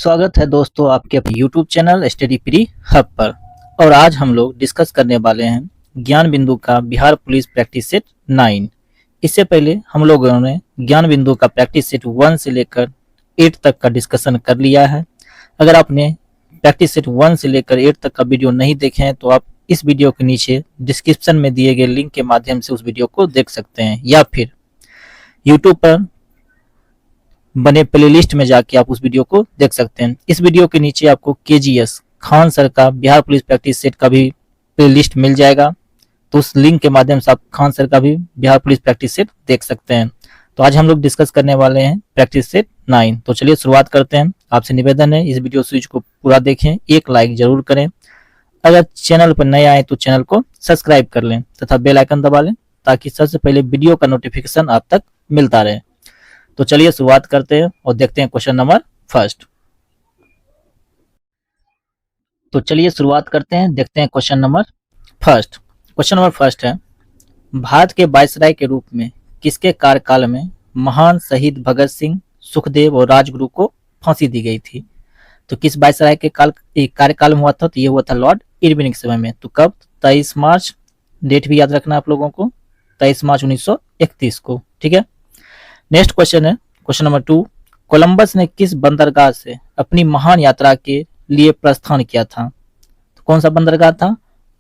स्वागत है दोस्तों आपके अपने YouTube channel study pre hub पर। और आज हम लोग डिस्कस करने वाले हैं ज्ञान बिंदु का बिहार पुलिस प्रैक्टिस सेट 9। इससे पहले हम लोगों ने ज्ञान बिंदु का प्रैक्टिस सेट 1 से लेकर 8 तक का डिस्कशन कर लिया है। अगर आपने प्रैक्टिस सेट 1 से लेकर 8 तक का वीडियो नहीं देखे हैं तो आप इस वीडियो के नीचे डिस्क्रिप्शन में दिए गए लिंक के माध्यम से उस वीडियो को देख सकते हैं, या फिर यूट्यूब पर बने प्लेलिस्ट में जाके आप उस वीडियो को देख सकते हैं। इस वीडियो के नीचे आपको KGS खान सर का बिहार पुलिस प्रैक्टिस सेट का भी प्लेलिस्ट मिल जाएगा, तो उस लिंक के माध्यम से आप खान सर का भी बिहार पुलिस प्रैक्टिस सेट देख सकते हैं। तो आज हम लोग डिस्कस करने वाले हैं प्रैक्टिस सेट 9। तो चलिए शुरुआत करते हैं। आपसे निवेदन है इस वीडियो सीरीज को पूरा देखें, एक लाइक जरूर करें। अगर चैनल पर नए आए तो चैनल को सब्सक्राइब कर लें तथा बेल आइकन दबा लें ताकि सबसे पहले वीडियो का नोटिफिकेशन आप तक मिलता रहे। तो चलिए शुरुआत करते हैं और देखते हैं क्वेश्चन नंबर फर्स्ट। तो चलिए शुरुआत करते हैं, देखते हैं question number first. Question number first है, भारत के वायसराय के रूप में किसके कार्यकाल में महान शहीद भगत सिंह, सुखदेव और राजगुरु को फांसी दी गई थी? तो किस वायसराय के कार्यकाल में हुआ था? तो ये हुआ था लॉर्ड इरविन के समय में। तो कब? 23 मार्च, डेट भी याद रखना आप लोगों को, 23 मार्च 1931 को। ठीक है। नेक्स्ट क्वेश्चन है क्वेश्चन नंबर 2, कोलंबस ने किस बंदरगाह से अपनी महान यात्रा के लिए प्रस्थान किया था? तो कौन सा बंदरगाह था?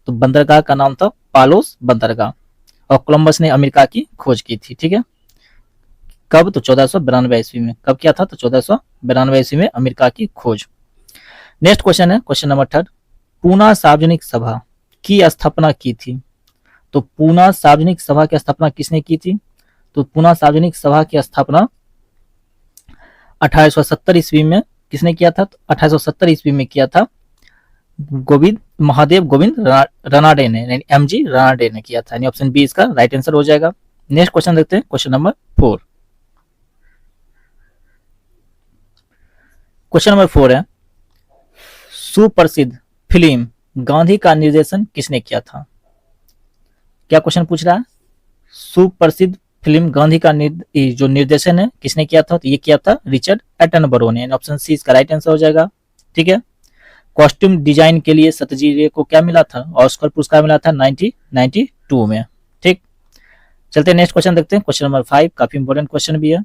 तो बंदरगाह का नाम था पालोस बंदरगाह, और कोलंबस ने अमेरिका की खोज की थी। ठीक है। कब? तो 1492 ईस्वी में। कब किया था? तो 1492 ईस्वी में अमेरिका की खोज। नेक्स्ट क्वेश्चन है क्वेश्चन नंबर 3, पूना सार्वजनिक सभा की स्थापना की थी? तो पूना सार्वजनिक सभा की स्थापना किसने की थी? तो पूना सार्वजनिक सभा की स्थापना 1870 ईस्वी में किसने किया था? तो 1870 ईस्वी में किया था महादेव गोविंद रनाडे ने, यानी MG रनाडे ने किया था। यानी ऑप्शन बी इसका राइट आंसर हो जाएगा। नेक्स्ट क्वेश्चन देखते हैं क्वेश्चन नंबर 4। क्वेश्चन नंबर 4 है, सुप्रसिद्ध फिल्म गांधी का निर्देशन किसने किया था? क्या क्वेश्चन पूछ रहा है? सुप्रसिद्ध फिल्म गांधी का जो निर्देशन है किसने किया था? तो ये किया था रिचर्ड एटनबरो ने। ऑप्शन सी इसका राइट आंसर हो जाएगा। ठीक है। कॉस्ट्यूम डिजाइन के लिए सत्यजीत रे को क्या मिला था? ऑस्कर पुरस्कार मिला था 1992 में। ठीक। चलते नेक्स्ट क्वेश्चन देखते हैं क्वेश्चन नंबर 5, काफी इंपोर्टेंट क्वेश्चन भी है।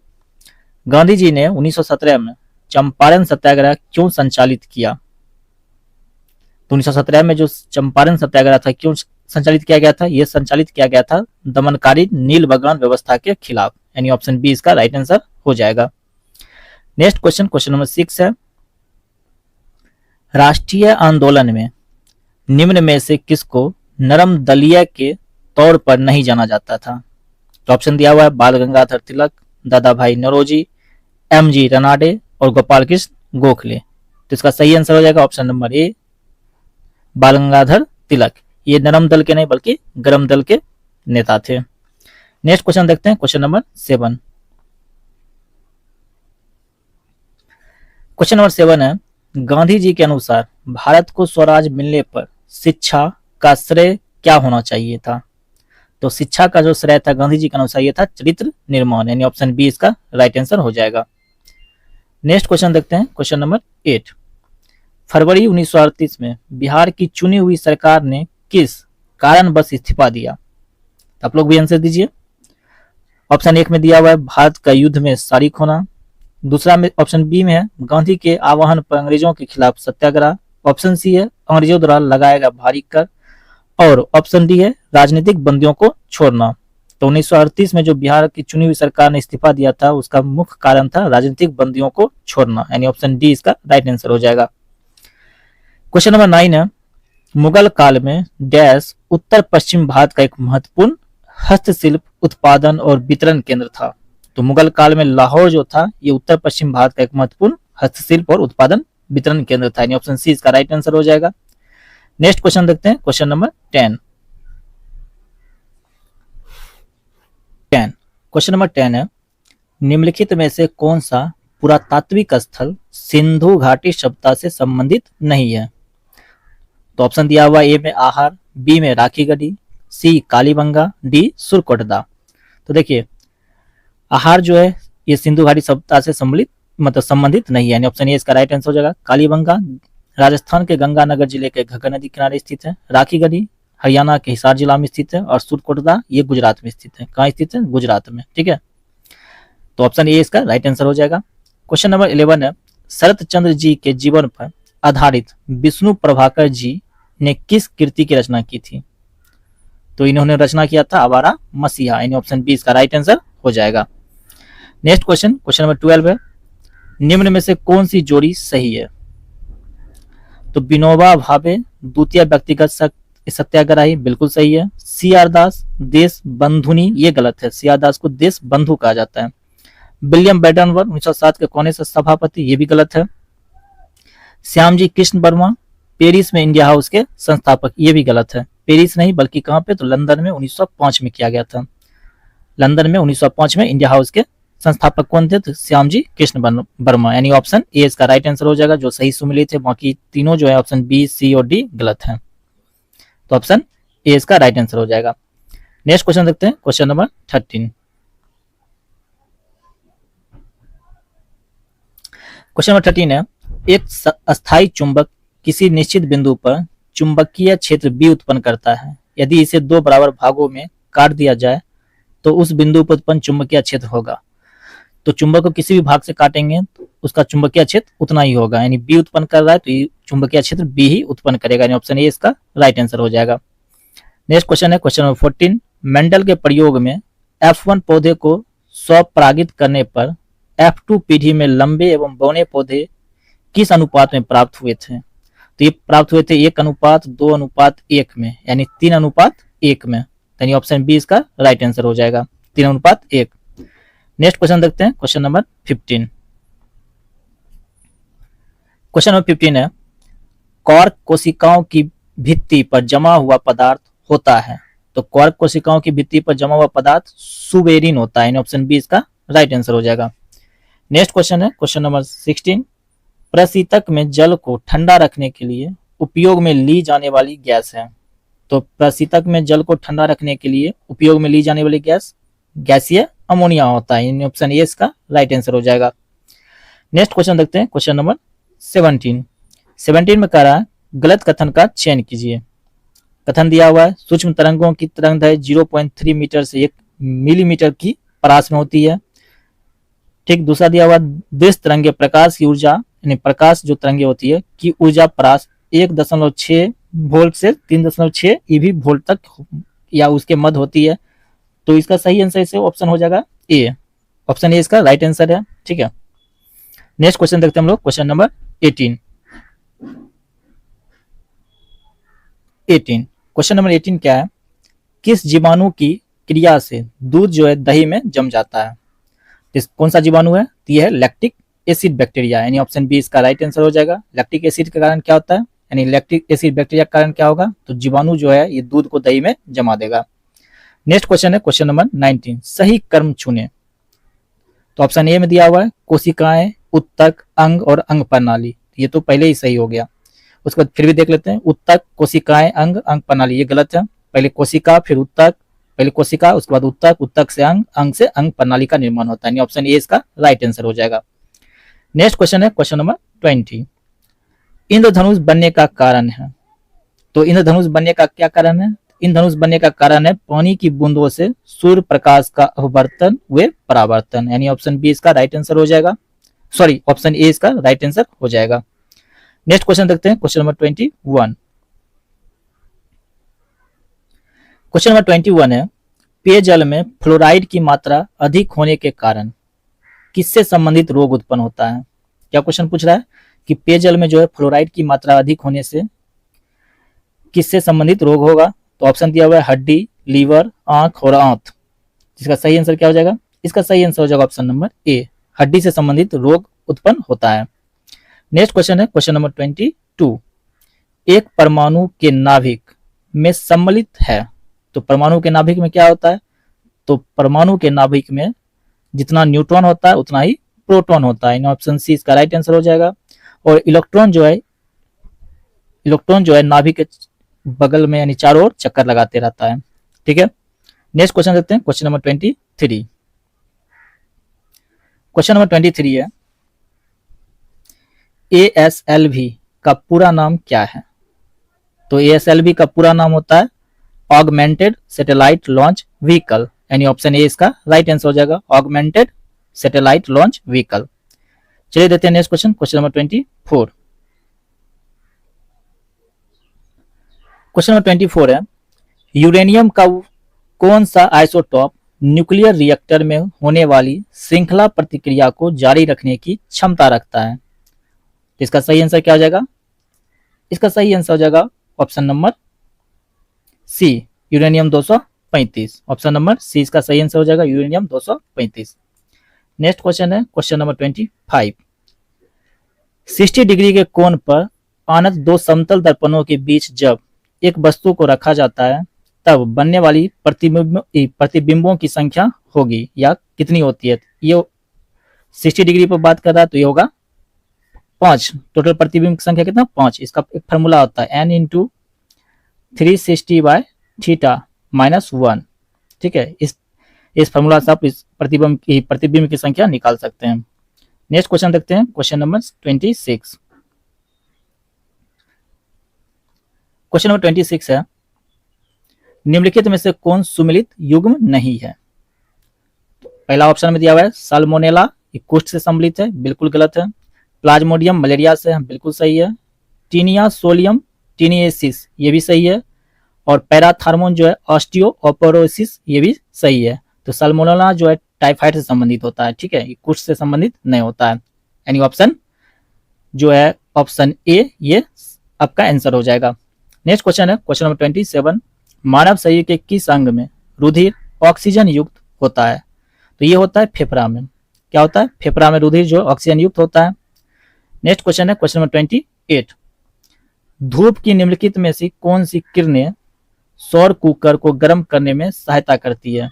गांधी जी ने 1917 में चंपारण सत्याग्रह क्यों संचालित किया? तो 1917 में जो चंपारण सत्याग्रह था क्यों संचालित किया गया था? यह संचालित किया गया था दमनकारी नीलबगान व्यवस्था के खिलाफ। यानी ऑप्शन बी इसका राइट आंसर हो जाएगा। नेक्स्ट क्वेश्चन क्वेश्चन नंबर 6 है, राष्ट्रीय आंदोलन में निम्न में से किसको नरम दलीय के तौर पर नहीं जाना जाता था? तो ऑप्शन दिया हुआ है बाल गंगाधर तिलक, दादा भाई नौरोजी, MG रनाडे और गोपाल कृष्ण गोखले। तो इसका सही आंसर हो जाएगा ऑप्शन नंबर ए, बाल गंगाधर तिलक। ये नरम दल के नहीं बल्कि गरम दल के नेता थे। नेक्स्ट क्वेश्चन देखते हैं क्वेश्चन नंबर 7। क्वेश्चन नंबर 7 है, गांधी जी के अनुसार भारत को स्वराज मिलने पर शिक्षा का श्रेय क्या होना चाहिए था? तो शिक्षा का जो श्रेय था गांधी जी के अनुसार ये था चरित्र निर्माण। यानी ऑप्शन बी इसका राइट आंसर हो जाएगा। नेक्स्ट क्वेश्चन देखते हैं क्वेश्चन नंबर 8, फरवरी 1938 में बिहार की चुनी हुई सरकार ने किस कारणवश इस्तीफा दिया? तो आप लोग भी आंसर दीजिए। ऑप्शन 1 में दिया हुआ है भारत का युद्ध में शरीक होना, दूसरा में ऑप्शन बी में है गांधी के आह्वान पर अंग्रेजों के खिलाफ सत्याग्रह, ऑप्शन सी है अंग्रेजों द्वारा लगाया गया भारी कर, और ऑप्शन डी है राजनीतिक बंदियों को छोड़ना। तो 1938 में जो बिहार की चुनी हुई सरकार ने इस्तीफा दिया था उसका मुख्य कारण था राजनीतिक बंदियों को छोड़ना। यानी ऑप्शन डी इसका राइट आंसर हो जाएगा। क्वेश्चन नंबर 9 है, मुगल काल में डैश उत्तर पश्चिम भारत का एक महत्वपूर्ण हस्तशिल्प उत्पादन और वितरण केंद्र था? तो मुगल काल में लाहौर जो था ये उत्तर पश्चिम भारत का एक महत्वपूर्ण हस्तशिल्प और उत्पादन वितरण केंद्र था। यानी ऑप्शन सी इसका राइट आंसर हो जाएगा। नेक्स्ट क्वेश्चन देखते हैं क्वेश्चन नंबर 10। क्वेश्चन नंबर 10 है, निम्नलिखित में से कौन सा पुरातात्विक स्थल सिंधु घाटी सभ्यता से संबंधित नहीं है? तो ऑप्शन दिया हुआ ए में आहार, बी में राखी गढ़ी, सी कालीबंगा, डी सुरकोटदा। तो देखिए आहार जो है ये सिंधु घाटी सभ्यता से सम्मिलित मतलब संबंधित नहीं है, यानी ऑप्शन ए इसका राइट आंसर हो जाएगा। कालीबंगा राजस्थान के गंगानगर जिले के घग्गर नदी किनारे स्थित है। राखी गढ़ी हरियाणा के हिसार जिला में स्थित है। और सुरकोटदा ये गुजरात में स्थित है। कहाँ स्थित है? गुजरात में। ठीक है, तो ऑप्शन ए इसका राइट आंसर हो जाएगा। क्वेश्चन नंबर 11 है, शरत चंद्र जी के जीवन पर आधारित विष्णु प्रभाकर जी ने किस कृति की रचना की थी? तो इन्होंने रचना किया था आवारा मसीहा, यानी ऑप्शन बी इसका राइट आंसर हो जाएगा। नेक्स्ट क्वेश्चन, क्वेश्चन नंबर 12 है, निम्न में से कौन सी जोड़ी सही है? तो विनोबा भावे द्वितीय व्यक्तिगत सत्याग्रही, बिल्कुल सही है। सी आर दास देश बंधुनी, ये गलत है, सी आर दास को देश बंधु कहा जाता है। विलियम बेटनवर्थ 1907 के कांग्रेस सभापति, ये भी गलत है। श्यामजी कृष्ण वर्मा पेरिस में इंडिया हाउस के संस्थापक, ये भी गलत है। पेरिस नहीं बल्कि कहां पे? तो लंदन में 1905 में किया गया था। लंदन में 1905 में इंडिया हाउस के संस्थापक कौन थे? तो श्यामजी कृष्ण वर्मा, यानी ऑप्शन ए इसका राइट आंसर हो जाएगा। जो सही सुमिलित थे, बाकी तीनों जो है ऑप्शन बी, सी और डी गलत है। तो ऑप्शन ए इसका राइट आंसर हो जाएगा। नेक्स्ट क्वेश्चन देखते हैं, क्वेश्चन नंबर 13। क्वेश्चन नंबर 13 है, एक अस्थायी चुंबक किसी निश्चित बिंदु पर चुंबकीय क्षेत्र बी उत्पन्न करता है। यदि इसे दो बराबर भागों में काट दिया जाए तो उस बिंदु पर उत्पन्न चुंबकीय क्षेत्र होगा। तो चुंबक को किसी भी भाग से काटेंगे तो उसका चुंबकीय क्षेत्र उतना ही होगा, यानी बी उत्पन्न कर रहा है तो ये चुंबकीय क्षेत्र बी ही उत्पन्न करेगा, यानी ऑप्शन ए इसका राइट आंसर हो जाएगा। नेक्स्ट क्वेश्चन है, क्वेश्चन नंबर 14, मेंडल के प्रयोग में F1 पौधे को स्वपरागित करने पर F2 पीढ़ी में लंबे एवं बौने पौधे किस अनुपात में प्राप्त हुए थे? तो ये प्राप्त हुए थे 1:2:1 में, यानी 3:1 में, यानी ऑप्शन बी इसका राइट आंसर हो जाएगा, 3:1। नेक्स्ट क्वेश्चन देखते हैं, क्वेश्चन नंबर 15। क्वेश्चन नंबर 15 है, कॉर्क कोशिकाओं की भित्ति पर जमा हुआ पदार्थ होता है। तो कॉर्क कोशिकाओं की भित्ति पर जमा हुआ पदार्थ सुबेरिन होता है, यानी ऑप्शन बी इसका राइट आंसर हो जाएगा। नेक्स्ट क्वेश्चन है, क्वेश्चन नंबर 16, प्रशीतक में जल को ठंडा रखने के लिए उपयोग में ली जाने वाली गैस है। तो प्रशीतक में जल को ठंडा रखने के लिए उपयोग में ली जाने वाली गैस गैसीय अमोनिया होता है, यानी ऑप्शन ए इसका राइट आंसर हो जाएगा। नेक्स्ट क्वेश्चन देखते हैं, क्वेश्चन नंबर 17 में कह रहा है गलत कथन का चयन कीजिए। कथन दिया हुआ है, सूक्ष्म तरंगों की तरंगदैर्घ्य 0.3 मीटर से 1 मिलीमीटर की परास में होती है। ठीक, दूसरा दिया हुआ, दृश्य तरंगे प्रकाश की ऊर्जा, यानी प्रकाश जो तरंगे होती है की ऊर्जा परास 1.6 वोल्ट से 3.6 ईवी वोल्ट तक या उसके मध्य होती है। तो इसका सही आंसर इसे ऑप्शन हो जाएगा ए, ऑप्शन ए इसका राइट आंसर है। ठीक है, नेक्स्ट क्वेश्चन देखते हैं हम लोग, क्वेश्चन नंबर 18। क्वेश्चन नंबर 18 क्या है, किस जीवाणु की क्रिया से दूध जो है दही में जम जाता है? कौन सा जीवाणु है? तो यह है लैक्टिक एसिड बैक्टीरिया, यानी ऑप्शन बी इसका राइट आंसर हो जाएगा। लैक्टिक एसिड के कारण क्या होता है, यानी लैक्टिक एसिड बैक्टीरिया के कारण क्या होगा? तो जीवाणु जो है ये दूध को दही में जमा देगा। नेक्स्ट क्वेश्चन है, क्वेश्चन नंबर 19, सही कर्म चुने। तो ऑप्शन ए में दिया हुआ है कोशिकाएं, उत्तक, अंग और अंग प्रणाली, ये तो पहले ही सही हो गया। उसके बाद फिर भी देख लेते हैं, उत्तक, कोशिकाएं, अंग, अंग प्रणाली, ये गलत है। पहले कोशिका फिर उत्तक, पहले कोशिका उसके बाद उत्तक, उत्तक से अंग, अंग से अंग प्रणाली का निर्माण होता है, ऑप्शन ए इसका राइट आंसर हो जाएगा। नेक्स्ट क्वेश्चन है, क्वेश्चन नंबर 20, इंद्रधनुष बनने का कारण है। तो इंद्रधनुष बनने का क्या कारण है? इंद्रधनुष बनने का कारण है पानी की बूंदों से सूर्य प्रकाश का अववर्तन व परावर्तन, यानी ऑप्शन बी इसका राइट आंसर हो जाएगा, सॉरी ऑप्शन ए इसका राइट आंसर हो जाएगा। नेक्स्ट क्वेश्चन देखते हैं, क्वेश्चन नंबर 21। क्वेश्चन नंबर 21 है, पेयजल में फ्लोराइड की मात्रा अधिक होने के कारण किससे संबंधित रोग उत्पन्न होता है? क्या क्वेश्चन पूछ रहा है कि पेयजल में जो है फ्लोराइड की मात्रा अधिक होने से किससे संबंधित रोग होगा? तो ऑप्शन दिया हुआ है हड्डी, लीवर, आंख और आंत। इसका सही आंसर क्या हो जाएगा? इसका सही आंसर हो जाएगा ऑप्शन नंबर ए, हड्डी से संबंधित रोग उत्पन्न होता है। नेक्स्ट क्वेश्चन है, क्वेश्चन नंबर 22, एक परमाणु के नाभिक में सम्मिलित है। तो परमाणु के नाभिक में क्या होता है? तो परमाणु के नाभिक में जितना न्यूट्रॉन होता है उतना ही प्रोटॉन होता है, ऑप्शन सी इसका राइट आंसर हो जाएगा। और इलेक्ट्रॉन जो है नाभिक के बगल में यानी चारों ओर चक्कर लगाते रहता है। ठीक है, नेक्स्ट क्वेश्चन देखते हैं, क्वेश्चन नंबर 23। क्वेश्चन नंबर 23 है, ASLV का पूरा नाम क्या है? तो ASLV का पूरा नाम होता है ऑगमेंटेड सैटेलाइट लॉन्च व्हीकल, यानी ऑप्शन ए इसका राइट आंसर हो जाएगा, ऑगमेंटेड सैटेलाइट लॉन्च व्हीकल। चलिए देखते हैं next question, question number 24। Question number 24 है, यूरेनियम का कौन सा आइसोटॉप न्यूक्लियर रिएक्टर में होने वाली श्रृंखला प्रतिक्रिया को जारी रखने की क्षमता रखता है? तो इसका सही आंसर क्या हो जाएगा? इसका सही आंसर हो जाएगा option number C, uranium 235। Option number C इसका सही आंसर हो जाएगा, यूरेनियम 235। नेक्स्ट क्वेश्चन है क्वेश्चन नंबर 25। 60 डिग्री के कोण पर आनत दो समतल दर्पणों के बीच जब एक वस्तु को रखा जाता है तब बनने वाली प्रतिबिंबों की संख्या होगी या कितनी होती है? ये 60 डिग्री पर बात कर रहा है तो ये होगा 5। टोटल प्रतिबिंब की संख्या कितना? 5। इसका एक फार्मूला होता है n इंटू 360/θ -1। ठीक है, इस फार्मूला से आप इस प्रतिबिंब की संख्या निकाल सकते हैं। नेक्स्ट क्वेश्चन देखते हैं, क्वेश्चन नंबर 26। क्वेश्चन नंबर 26 है, निम्नलिखित में से कौन सुमेलित युग्म नहीं है? पहला ऑप्शन में दिया हुआ है साल्मोनेला, ये कुष्ठ से सम्मिलित है, बिल्कुल गलत है। प्लाज्मोडियम मलेरिया से, बिल्कुल सही है। टीनिया सोलियम टीनिएसिस, ये भी सही है। और पैराथार्मोन जो है ऑस्टियोपोरोसिस, ये भी सही है। तो साल्मोनेला जो है टाइफाइड से संबंधित होता है, ठीक है, ये कुष्ठ से संबंधित नहीं होता है। यानी ऑप्शन जो है ऑप्शन ए ये आपका आंसर हो जाएगा। नेक्स्ट क्वेश्चन है क्वेश्चन नंबर 27। मानव शरीर के किस अंग में रुधिर ऑक्सीजन युक्त होता है? तो ये होता है फेफड़ा में। क्या होता है? फेफड़ा में रुधिर जो ऑक्सीजन युक्त होता है। नेक्स्ट क्वेश्चन है क्वेश्चन नंबर 28। धूप की निम्नलिखित में से कौन सी किरणें सौर कुकर को गर्म करने में सहायता करती है?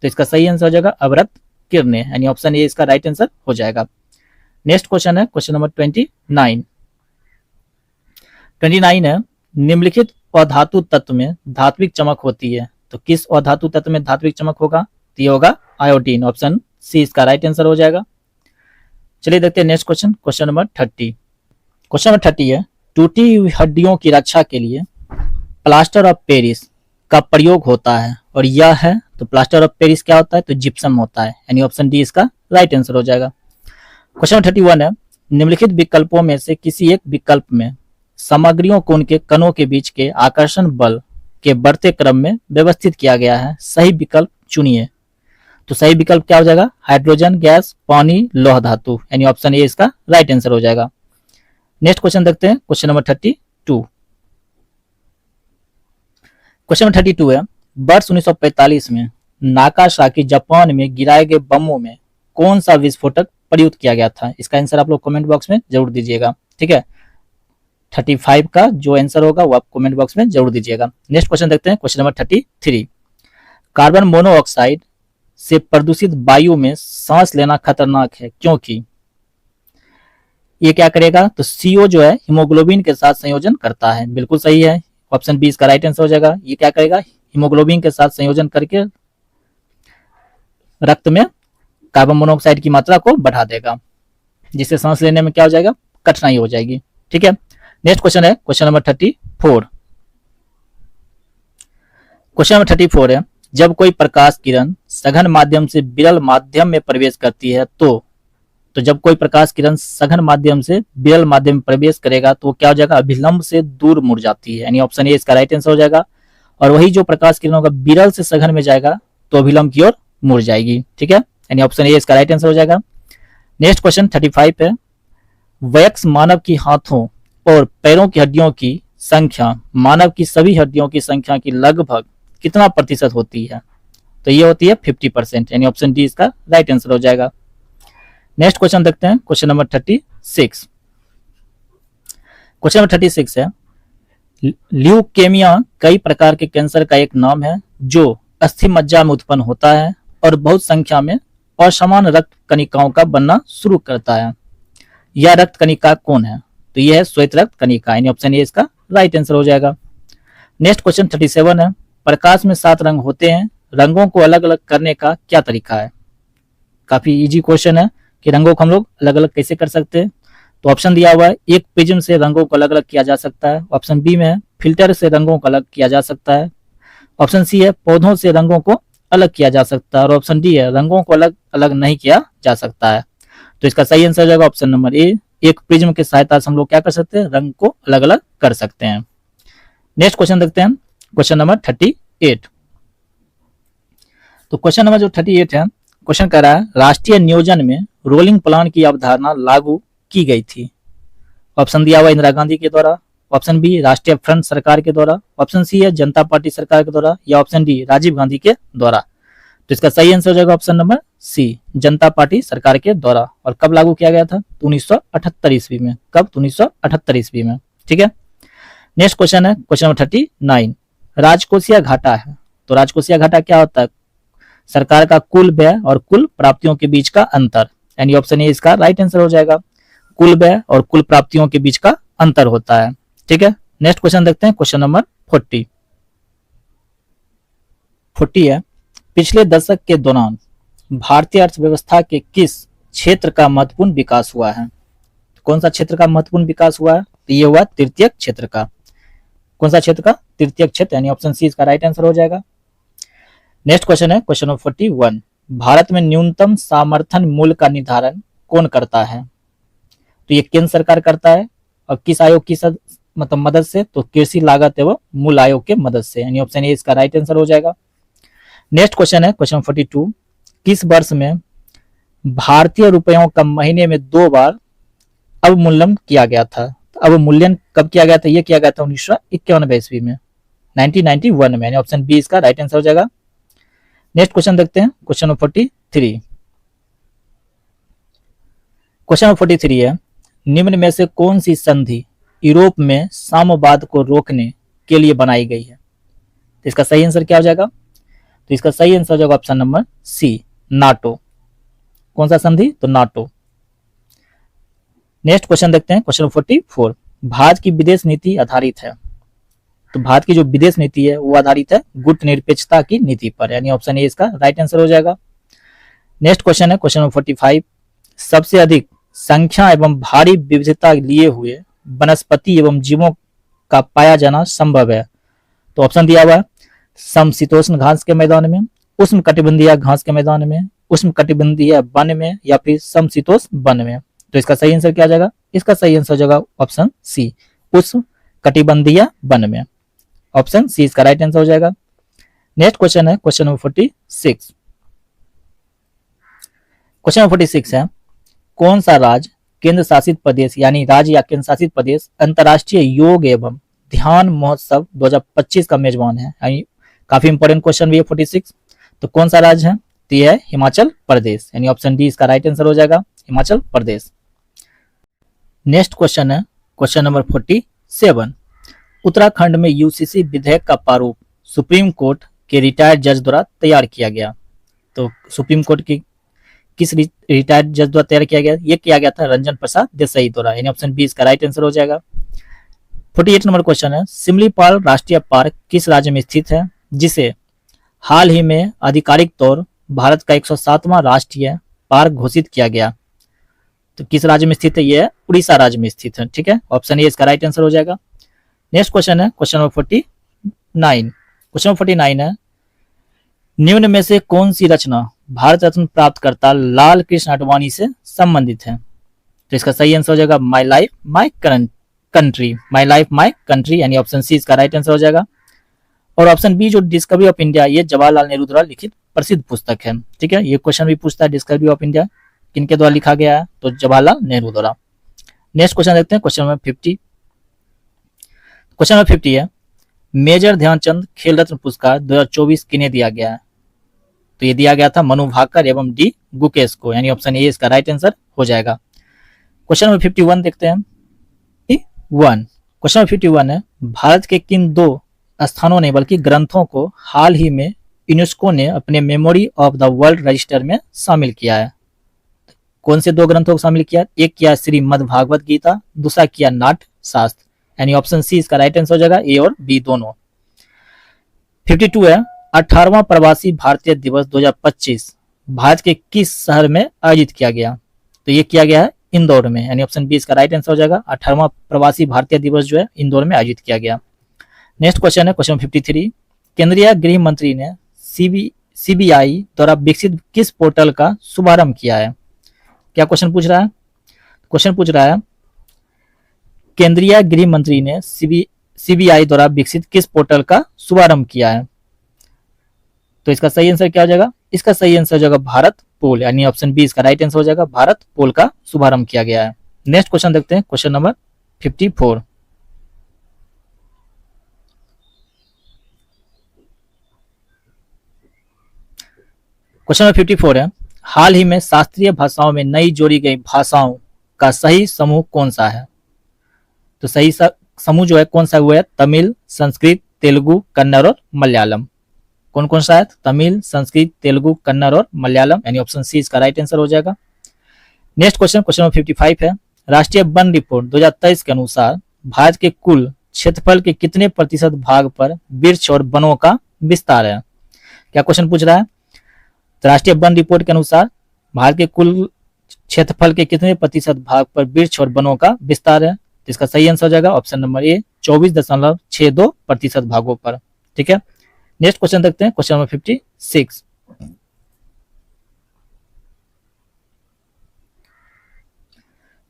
तो इसका सही आंसर हो जाएगा अवरक्त किरणें, यानी ऑप्शन ए इसका राइट आंसर हो जाएगा। नेक्स्ट क्वेश्चन है क्वेश्चन नंबर 29 है, निम्नलिखित अधातु तत्व में धात्विक चमक होती है, तो किस अधातु तत्व में धात्विक चमक होगा? तो ये होगा आयोडीन, ऑप्शन सी इसका राइट आंसर हो जाएगा। चलिए देखते हैं next question, question number 30। Question number 30 है, टूटी हुई हड्डियों की रक्षा के लिए प्लास्टर ऑफ पेरिस का प्रयोग होता है, और यह है तो प्लास्टर ऑफ पेरिस क्या होता है? तो जिप्सम होता है, यानी ऑप्शन डी इसका राइट आंसर हो जाएगा। क्वेश्चन 31 है, निम्नलिखित विकल्पों में से किसी एक विकल्प में सामग्रियों को उनके कणों के बीच के आकर्षण बल के बढ़ते क्रम में व्यवस्थित किया गया है, सही विकल्प चुनिए। तो सही विकल्प क्या हो जाएगा? हाइड्रोजन गैस, पानी, लौह धातु, यानी ऑप्शन ए इसका राइट आंसर हो जाएगा। नेक्स्ट क्वेश्चन देखते हैं, क्वेश्चन नंबर 32। क्वेश्चन नंबर 32 है, वर्ष 1945 में नागासाकी जापान में गिराए गए बमों में कौन सा विस्फोटक प्रयुक्त किया गया था? इसका आंसर आप लोग कमेंट बॉक्स में जरूर दीजिएगा, ठीक है। 35 का जो आंसर होगा वो आप कमेंट बॉक्स में जरूर दीजिएगा। नेक्स्ट क्वेश्चन देखते हैं, क्वेश्चन नंबर 33। कार्बन मोनोऑक्साइड से प्रदूषित वायु में सांस लेना खतरनाक है क्योंकि ये क्या करेगा? तो CO जो है हीमोग्लोबिन के साथ संयोजन करता है, बिल्कुल सही है, ऑप्शन बी इसका राइट आंसर हो जाएगा। ये क्या करेगा? हीमोग्लोबिन के साथ संयोजन करके रक्त में कार्बन मोनोऑक्साइड की मात्रा को बढ़ा देगा, जिससे सांस लेने में क्या हो जाएगा? कठिनाई हो जाएगी, ठीक है। नेक्स्ट क्वेश्चन है क्वेश्चन नंबर 34। क्वेश्चन नंबर 34 है, जब कोई प्रकाश किरण सघन माध्यम से विरल माध्यम में प्रवेश करती है तो जब कोई प्रकाश किरण सघन माध्यम से विरल माध्यम में प्रवेश करेगा तो क्या हो जाएगा? अभिलंब से दूर मुड़ जाती है, यानी ऑप्शन ए इसका राइट आंसर हो जाएगा। और वही जो प्रकाश किरण होगा विरल से सघन में जाएगा तो अभिलंब की ओर मुड़ जाएगी, ठीक है, यानी ऑप्शन ए इसका राइट आंसर हो जाएगा। नेक्स्ट क्वेश्चन 35 है, वयस्क मानव की हाथों और पैरों की हड्डियों की संख्या मानव की सभी हड्डियों की संख्या की लगभग कितना प्रतिशत होती है? तो ये होती है 50%, यानी ऑप्शन डी इसका राइट आंसर हो जाएगा। नेक्स्ट क्वेश्चन देखते हैं, क्वेश्चन नंबर 36। क्वेश्चन नंबर 36 है, ल्यूकेमिया कई प्रकार के कैंसर का एक नाम है जो अस्थि मज्जा में उत्पन्न होता है और बहुत संख्या में असमान रक्त कणिकाओं का बनना शुरू करता है। यह रक्त कणिका कौन है? तो यह है श्वेत रक्त कणिका, यानी ऑप्शन ए इसका राइट आंसर हो जाएगा। नेक्स्ट क्वेश्चन 37 है, प्रकाश में 7 रंग होते हैं, रंगों को अलग अलग करने का क्या तरीका है? काफी इजी क्वेश्चन है कि रंगों को हम लोग अलग अलग कैसे कर सकते हैं। तो ऑप्शन दिया हुआ है एक प्रिज्म से रंगों को अलग अलग किया जा सकता है, ऑप्शन बी में है फिल्टर से रंगों को अलग किया जा सकता है, ऑप्शन सी है पौधों से रंगों को अलग किया जा सकता है, और ऑप्शन डी है रंगों को अलग अलग नहीं किया जा सकता है। तो इसका सही आंसर हो जाएगा ऑप्शन नंबर ए, एक प्रिज्म की सहायता से हम लोग क्या कर सकते हैं, रंग को अलग अलग कर सकते हैं। नेक्स्ट क्वेश्चन देखते हैं, क्वेश्चन नंबर 38। तो क्वेश्चन नंबर जो 38 है, क्वेश्चन कह रहा है राष्ट्रीय नियोजन में रोलिंग प्लान की अवधारणा लागू की गई थी। ऑप्शन दिया हुआ इंदिरा गांधी के द्वारा, ऑप्शन बी राष्ट्रीय फ्रंट सरकार के द्वारा, ऑप्शन सी है जनता पार्टी सरकार के द्वारा, या ऑप्शन डी राजीव गांधी के द्वारा। तो इसका सही आंसर हो जाएगा ऑप्शन नंबर सी, जनता पार्टी सरकार के द्वारा। और कब लागू किया गया था, 1978 ईस्वी में। कब, 1978 ईस्वी में। ठीक है। नेक्स्ट क्वेश्चन है क्वेश्चन नंबर 39, राजकोषीय घाटा है। तो राजकोषीय घाटा क्या होता है, सरकार का कुल व्यय और कुल प्राप्तियों के बीच का अंतर, यानी ऑप्शन ए इसका राइट आंसर हो जाएगा। कुल व्यय और कुल प्राप्तियों के बीच का अंतर होता है। ठीक है। नेक्स्ट क्वेश्चन देखते हैं, क्वेश्चन नंबर 40 है, पिछले दशक के दौरान भारतीय अर्थव्यवस्था के किस क्षेत्र का महत्वपूर्ण विकास हुआ है। कौन सा क्षेत्र का महत्वपूर्ण विकास हुआ है, तो ये हुआ तृतीयक क्षेत्र का। कौन सा क्षेत्र का, तृतीयक क्षेत्र, यानी ऑप्शन सी इसका राइट आंसर हो जाएगा। नेक्स्ट क्वेश्चन है क्वेश्चन नंबर 41, भारत में न्यूनतम समर्थन मूल्य का निर्धारण कौन करता है। तो ये केंद्र सरकार करता है, और किस आयोग की मतलब मदद से, तो कृषि लागत एवं मूल आयोग के मदद से, यानी ऑप्शन ए इसका राइट आंसर हो जाएगा। नेक्स्ट क्वेश्चन है क्वेश्चन 42, किस वर्ष में भारतीय रुपयों का महीने में 2 बार अवमूल्यन किया गया था। तो अवमूल्यन कब किया गया था, ये किया गया था 1991 ईस्वी में, 1991 में, यानी ऑप्शन बी इसका राइट आंसर हो जाएगा। नेक्स्ट क्वेश्चन देखते हैं, क्वेश्चन नंबर 43। क्वेश्चन नंबर 43 है, निम्न में से कौन सी संधि यूरोप में साम्यवाद को रोकने के लिए बनाई गई है। तो इसका सही आंसर क्या हो जाएगा, तो इसका सही आंसर हो जाएगा ऑप्शन नंबर सी, नाटो। कौन सा संधि, तो नाटो। नेक्स्ट क्वेश्चन देखते हैं, क्वेश्चन 44, भारत की विदेश नीति आधारित है। तो भारत की जो विदेश नीति है वो आधारित है गुटनिरपेक्षता की नीति पर, यानी ऑप्शन ए इसका राइट आंसर हो जाएगा। नेक्स्ट क्वेश्चन है क्वेश्चन 45, सबसे अधिक संख्या एवं भारी विविधता लिए हुए वनस्पति एवं जीवों का पाया जाना संभव है। तो ऑप्शन दिया हुआ है समशीतोष्ण घास के मैदान में, उष्ण कटिबंधीय घास के मैदान में, उष्ण कटिबंधीय वन में, या फिर समशीतोष्ण वन में। तो इसका सही आंसर क्या आ जाएगा, इसका सही आंसर हो जाएगा ऑप्शन सी, उष्ण कटिबंधीय वन में। ऑप्शन सी इसका राइट आंसर हो जाएगा। नेक्स्ट क्वेश्चन है क्वेश्चन नंबर 46। क्वेश्चन नंबर 46 है, कौन सा राज्य केंद्र शासित प्रदेश, यानी राज्य या केंद्र शासित प्रदेश अंतर्राष्ट्रीय योग एवं ध्यान महोत्सव 2025 का मेजबान है। यानी काफी इंपॉर्टेंट क्वेश्चन भी है 46। तो कौन सा राज्य है, तो यह है हिमाचल प्रदेश, यानी ऑप्शन डी इसका राइट आंसर हो जाएगा, हिमाचल प्रदेश। नेक्स्ट क्वेश्चन है क्वेश्चन नंबर 47, उत्तराखंड में यूसीसी विधेयक का प्रारूप सुप्रीम कोर्ट के रिटायर्ड जज द्वारा तैयार किया गया। तो सुप्रीम कोर्ट की किस रिटायर्ड जज द्वारा तैयार किया गया, ये किया गया था रंजन प्रसाद देसाई द्वारा, यानी ऑप्शन बी इसका राइट आंसर हो जाएगा। 48 नंबर क्वेश्चन है, सिमलीपाल राष्ट्रीय पार्क किस राज्य में स्थित है, जिसे हाल ही में आधिकारिक तौर भारत का 107वां राष्ट्रीय पार्क घोषित किया गया। तो किस राज्य में स्थित है, यह उड़ीसा राज्य में स्थित है। ठीक है, ऑप्शन ए इसका राइट आंसर हो जाएगा। नेक्स्ट क्वेश्चन है क्वेश्चन नंबर 49। क्वेश्चन नंबर 49 है, निम्न में से कौन सी रचना भारत रत्न प्राप्तकर्ता लाल कृष्ण आडवाणी से संबंधित है। तो इसका सही आंसर हो जाएगा my life my country, my life my country, यानी ऑप्शन सी इसका राइट आंसर हो जाएगा। और ऑप्शन बी जो डिस्कवरी ऑफ इंडिया, ये जवाहरलाल नेहरू द्वारा लिखित प्रसिद्ध पुस्तक है। ठीक है, ये क्वेश्चन भी पूछता है डिस्कवरी ऑफ इंडिया किनके द्वारा लिखा गया है, तो जवाहरलाल नेहरू द्वारा। नेक्स्ट क्वेश्चन देखते हैं क्वेश्चन नंबर 50। क्वेश्चन नंबर 50 है, मेजर ध्यानचंद खेल रत्न पुरस्कार 2024 किन्हें दिया गया है। तो ये दिया गया था मनु भाकर एवं डी गुकेश को, यानी ऑप्शन ए इसका राइट आंसर हो जाएगा। क्वेश्चन नंबर 51 देखते हैं। क्वेश्चन नंबर 51 है, भारत के किन 2 स्थानों ने बल्कि ग्रंथों को हाल ही में यूनेस्को ने अपने memory of the world register में शामिल किया है। कौन से 2 ग्रंथों को शामिल किया, एक किया श्रीमद् भागवत गीता, दूसरा किया नाट्य शास्त्र, यानी ऑप्शन सी इसका राइट आंसर हो जाएगा, ए और बी दोनों। 52 है, 18वां प्रवासी भारतीय दिवस 2025 भारत के किस शहर में आयोजित किया गया। तो ये किया गया है इंदौर में, यानी ऑप्शन बी इसका राइट आंसर हो जाएगा। 18वां प्रवासी भारतीय दिवस जो है इंदौर में आयोजित किया गया। नेक्स्ट क्वेश्चन है क्वेश्चन 53, केंद्रीय गृह मंत्री ने सीबीआई द्वारा विकसित किस पोर्टल का शुभारंभ किया है? क्या क्वेश्चन पूछ रहा है? क्वेश्चन पूछ रहा है केंद्रीय गृह मंत्री ने सीबीआई द्वारा विकसित किस पोर्टल का शुभारंभ किया है? तो इसका सही आंसर क्या हो जाएगा? इसका सही आंसर हो जाएगा भारत पोल, यानी ऑप्शन बी इसका राइट आंसर हो जाएगा। भारत पोल का शुभारंभ किया गया है। नेक्स्ट क्वेश्चन देखते हैं, क्वेश्चन नंबर 54। क्वेश्चन नंबर 54 है, हाल ही में शास्त्रीय भाषाओं में नई जोड़ी गई भाषाओं का सही समूह कौन सा है? तो सही समूह जो है कौन सा, वो है तमिल, संस्कृत, तेलुगु, कन्नड़ और मलयालम। कौन कौन सा है? तमिल, संस्कृत, तेलुगु, कन्नड़ और मलयालम, यानी ऑप्शन सी इसका राइट आंसर हो जाएगा। नेक्स्ट क्वेश्चन, क्वेश्चन नंबर 55 है, राष्ट्रीय वन रिपोर्ट 2023 के अनुसार भारत के कुल क्षेत्रफल के कितने प्रतिशत भाग पर वृक्ष और वनों का विस्तार है? क्या क्वेश्चन पूछ रहा है? तो राष्ट्रीय वन रिपोर्ट के अनुसार भारत के कुल क्षेत्रफल के कितने प्रतिशत भाग पर वृक्ष और वनों का विस्तार है? तो इसका सही आंसर हो जाएगा ऑप्शन नंबर ए, 24.62% भागों पर। ठीक है, नेक्स्ट क्वेश्चन देखते हैं, क्वेश्चन नंबर 56।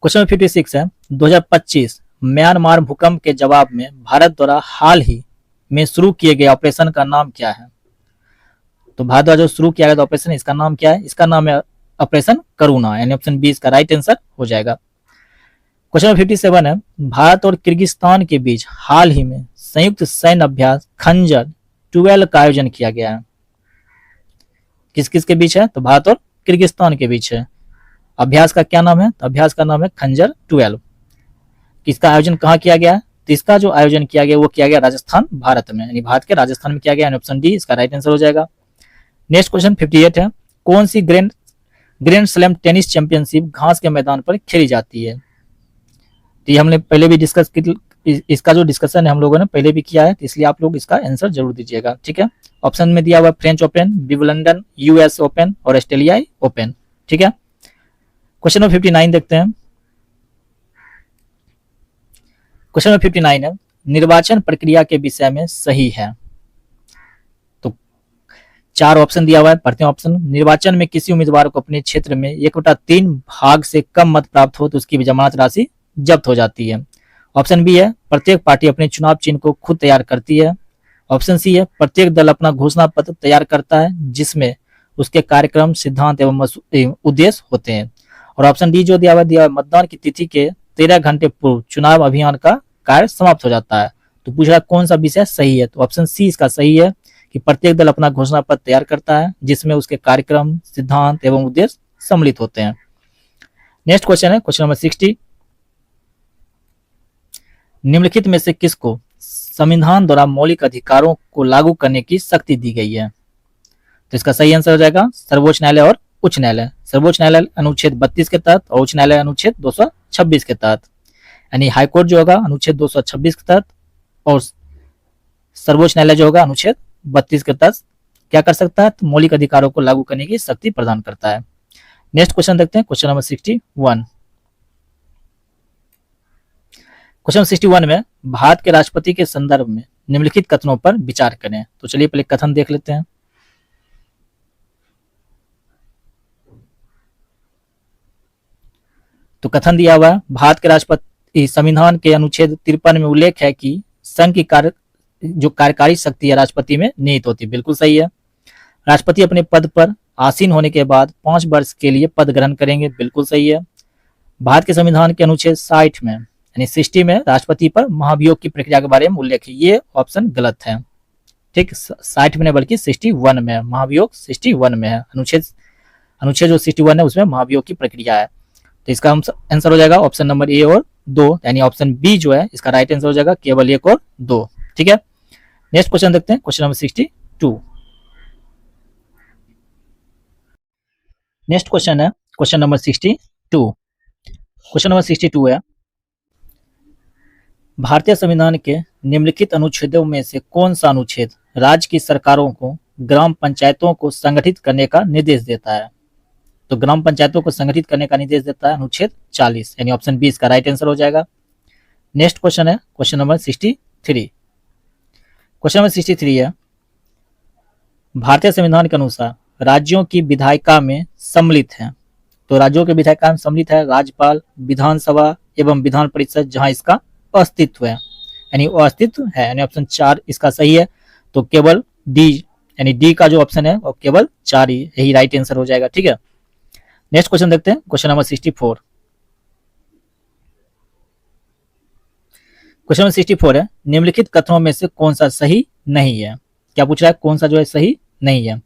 क्वेश्चन नंबर 56 है, 2025 म्यांमार भूकंप के जवाब में भारत द्वारा हाल ही में शुरू किए गए ऑपरेशन का नाम क्या है? तो भारत द्वारा जो शुरू किया गया ऑपरेशन, इसका नाम क्या है? इसका नाम है ऑपरेशन करुणा, यानी ऑप्शन बी इसका राइट आंसर हो जाएगा। क्वेश्चन नंबर 57 है, भारत और किर्गिस्तान के बीच हाल ही में संयुक्त सैन्य अभ्यास खंजर 12 का आयोजन किया गया है। किस किस के बीच है? तो भारत और किर्गिस्तान के बीच है। अभ्यास का क्या नाम है? तो अभ्यास का नाम है खंजर 12। इसका आयोजन कहाँ किया गया? तो इसका जो आयोजन किया गया वो किया गया राजस्थान, भारत में, यानी भारत के राजस्थान में किया गया, ऑप्शन डी इसका राइट आंसर हो जाएगा। नेक्स्ट क्वेश्चन 58 है, कौन सी ग्रैंड स्लैम टेनिस चैंपियनशिप घास के मैदान पर खेली जाती है? तो ये हमने पहले भी डिस्कस इसका जो डिस्कशन है हम लोगों ने पहले भी किया है, तो इसलिए आप लोग इसका आंसर जरूर दीजिएगा। ठीक है, ऑप्शन में दिया हुआ French open, Wimbledon, US open और ऑस्ट्रेलियाई ओपन। ठीक है, क्वेश्चन नंबर 59 देखते हैं। क्वेश्चन नंबर 59 है, निर्वाचन प्रक्रिया के विषय में सही है। तो 4 ऑप्शन दिया हुआ है, पढ़ते हैं ऑप्शन। निर्वाचन में किसी उम्मीदवार को अपने क्षेत्र में 1/3 भाग से कम मत प्राप्त हो तो उसकी जमानत राशि जब्त हो जाती है। ऑप्शन बी है, प्रत्येक पार्टी अपने चुनाव चिन्ह को खुद तैयार करती है। ऑप्शन सी है, प्रत्येक दल अपना घोषणा पत्र तैयार करता है जिसमें उसके कार्यक्रम, सिद्धांत एवं उद्देश्य होते हैं। और ऑप्शन डी जो दिया हुआ मतदान की तिथि के 13 घंटे पूर्व चुनाव अभियान का कार्य समाप्त हो जाता है। तो पूछ रहा कौन सा विषय सही है? तो ऑप्शन सी इसका सही है कि प्रत्येक दल अपना घोषणा पत्र तैयार करता है जिसमें उसके कार्यक्रम, सिद्धांत एवं उद्देश्य सम्मिलित होते हैं। नेक्स्ट क्वेश्चन है क्वेश्चन नंबर 60, निम्नलिखित में से किसको संविधान द्वारा मौलिक अधिकारों को लागू करने की शक्ति दी गई है? तो इसका सही आंसर हो जाएगा सर्वोच्च न्यायालय और उच्च न्यायालय। सर्वोच्च न्यायालय अनुच्छेद 32 के तहत और उच्च न्यायालय अनुच्छेद 226 के तहत, यानी हाईकोर्ट जो होगा अनुच्छेद 226 के तहत और सर्वोच्च न्यायालय जो होगा अनुच्छेद 32 के तहत क्या कर सकता है? तो मौलिक अधिकारों को लागू करने की शक्ति प्रदान करता है। नेक्स्ट क्वेश्चन देखते हैं, क्वेश्चन नंबर 61। क्वेश्चन 61 में भारत के राष्ट्रपति के संदर्भ में निम्नलिखित कथनों पर विचार करें। तो चलिए पहले कथन देख लेते हैं। तो कथन दिया हुआ है, भारत के राष्ट्रपति संविधान के अनुच्छेद 53 में उल्लेख है कि संघ की जो कार्यकारी शक्ति है राष्ट्रपति में निहित होती है। बिल्कुल सही है। राष्ट्रपति अपने पद पर आसीन होने के बाद 5 वर्ष के लिए पद ग्रहण करेंगे। बिल्कुल सही है। भारत के संविधान के अनुच्छेद 60 में यानी 60 में राष्ट्रपति पर महाभियोग की प्रक्रिया के बारे में उल्लेख है। ये ऑप्शन गलत है। ठीक, 60 में नहीं बल्कि 61 में, महाभियोग 61 में है। अनुच्छेद जो 61 है उसमें महाभियोग की प्रक्रिया है। तो इसका आंसर हो जाएगा ऑप्शन नंबर ए और 2, यानी ऑप्शन बी जो है इसका राइट आंसर हो जाएगा केवल 1 और 2। ठीक है, नेक्स्ट क्वेश्चन देखते हैं, क्वेश्चन नंबर 62। नेक्स्ट क्वेश्चन है क्वेश्चन नंबर 62। क्वेश्चन नंबर 62 है, भारतीय संविधान के निम्नलिखित अनुच्छेदों में से कौन सा अनुच्छेद राज्य की सरकारों को ग्राम पंचायतों को संगठित करने का निर्देश देता है? तो ग्राम पंचायतों को संगठित करने का निर्देश देता है अनुच्छेद 40, यानी ऑप्शन बी इसका राइट आंसर हो जाएगा। नेक्स्ट क्वेश्चन है क्वेश्चन नंबर 63। क्वेश्चन नंबर 63 है, भारतीय संविधान के अनुसार राज्यों की विधायिका में सम्मिलित है। तो राज्यों के विधायिका में सम्मिलित है राज्यपाल, विधानसभा एवं विधान परिषद, जहां इसका अस्तित्व है, यानी अस्तित्व है, यानी ऑप्शन 4 इसका सही है। तो केवल डी, यानी डी का जो ऑप्शन है वो केवल 4 ही यही राइट आंसर हो जाएगा। ठीक है, नेक्स्ट क्वेश्चन देखते हैं क्वेश्चन नंबर 64। क्वेश्चन नंबर 64 है, निम्नलिखित कथनों में से कौन सा सही नहीं है। क्या पूछ रहा है, कौन सा जो है सही नहीं है।